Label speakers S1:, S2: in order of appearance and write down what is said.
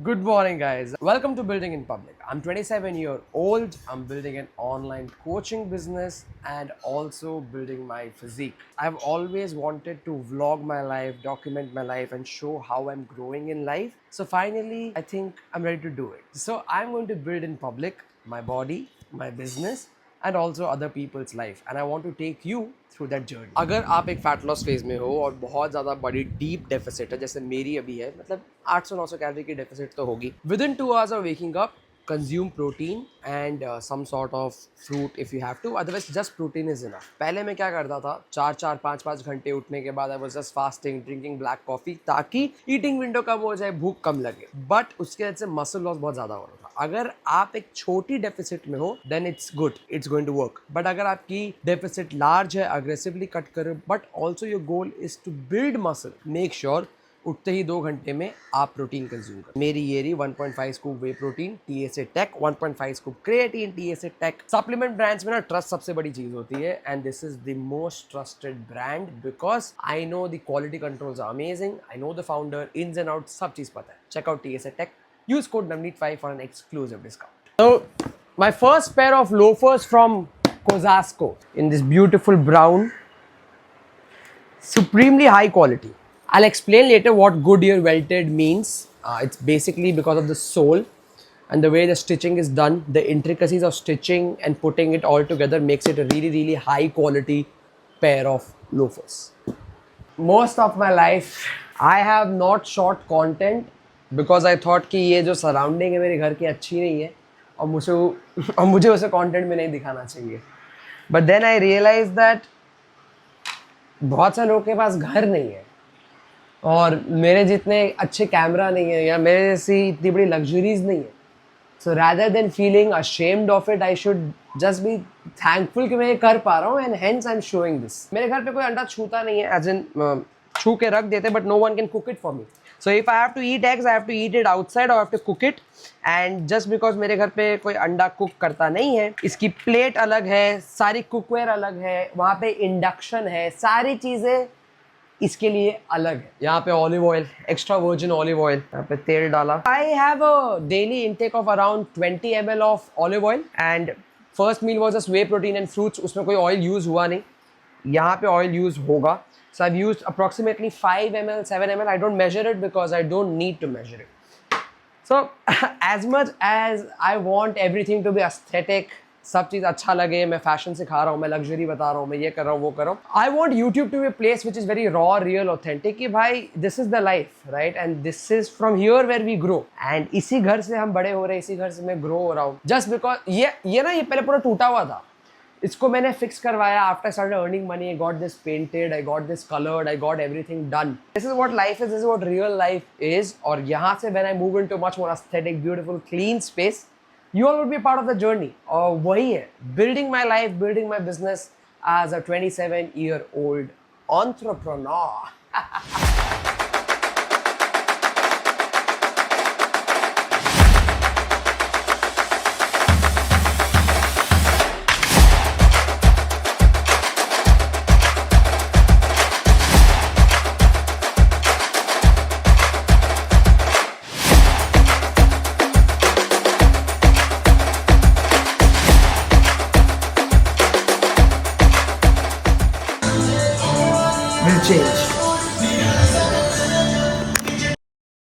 S1: Good morning, guys. Welcome to Building in Public. I'm 27-year-old. I'm building an online coaching business and also building my physique. I've always wanted to vlog my life, document my life, and show how I'm growing in life. So finally, I think I'm ready to do it. So I'm going to build in public my body, my business, and also other people's life, and I want to take you through that journey. अगर आप एक fat loss phase में हो और बहुत ज़्यादा बड़ी deep deficit है, जैसे मेरी अभी है, मतलब 800-900 कैलोरी की डेफिसिट तो होगी. Within 2 hours of waking up, consume protein and some sort of fruit if you have to, otherwise just protein is enough. पहले मैं क्या करता था, 4-5 घंटे उठने के बाद I was just fasting, drinking black coffee ताकि ईटिंग विंडो कम हो जाए, भूख कम लगे, बट उसके वजह से मसल लॉस बहुत ज़्यादा हो रहा था. अगर आप एक छोटी डेफिसिट में हो then it's good, it's going to work. But अगर आपकी डेफिसिट लार्ज है, अग्रेसिवली कट करो, but also your goal is to build muscle, make sure उठते ही 2 घंटे में आप प्रोटीन कंज्यूम करो. मेरी ये रही 1.5 scoop whey protein TSA take, 1.5 scoop creatine TSA take. Supplement brands में ना ट्रस्ट सबसे बड़ी चीज होती है, and this is the most trusted brand because I know the quality controls are amazing, I know the founder, ins and out, सब चीज पता है. Check out TSA take. Use code NAVNEET5 for an exclusive discount. So, my first pair of loafers from Kozasco in this beautiful brown, supremely high quality. I'll explain later what Goodyear welted means. It's basically because of the sole and the way the stitching is done. The intricacies of stitching and putting it all together makes it a really, really high quality pair of loafers. Most of my life, I have not shot content because I thought कि ये जो surrounding है मेरे घर की अच्छी नहीं है और मुझे उसे कंटेंट में नहीं दिखाना चाहिए. But then I realize that बहुत सारे लोगों के पास घर नहीं है और मेरे जितने अच्छे कैमरा नहीं है या मेरे जैसी इतनी बड़ी लग्जरीज नहीं है. So rather than feeling ashamed of it, I should just be thankful कि मैं ये कर पा रहा हूँ, and hence I am showing this. मेरे घर पे कोई अंडा छूता नहीं है, एज इन छू के रख देते, but no one can cook it for me. So if I have to eat eggs, I have to eat it outside or I have to cook it. And just because मेरे घर पे कोई अंडा cook करता नहीं है, इसकी plate अलग है, सारी कुकवेयर अलग है, वहाँ पे इंडक्शन है, सारी चीज़ें इसके लिए अलग है. यहाँ पे olive oil, extra virgin olive oil, यहाँ पे तेल डाला. I have a daily intake of around 20 ml of olive oil and first meal was just whey protein and fruits. उसमें कोई ऑयल यूज़ हुआ नहीं, यहाँ पे ऑयल यूज़ होगा. So I've used approximately 5 ml, 7 ml. I don't measure it because I don't need to measure it. So as much as I want everything to be aesthetic, सब चीज़ अच्छा लगे, मैं fashion सिखा रहा हूँ, मैं लग्जरी बता रहा हूँ, मैं ये कर रहा हूँ, वो कर रहा हूँ. I want YouTube to be a place which is very raw, real, authentic. कि भाई this is the life, right? And this is from here where we grow. And इसी घर से हम बड़े हो रहे हैं, इसी घर से मैं grow हो रहा हूँ. Just because ये ना ये पहले पूरा टूटा हुआ था, इसको मैंने फिक्स करवाया. After started earning money, I got this painted, I got this coloured, I got everything done. This is what life is, this is what real life is. और यहाँ से when I move into much more aesthetic, beautiful, clean space, you all will be part of the journey. और वही है building my life, building my business as a 27-year-old entrepreneur.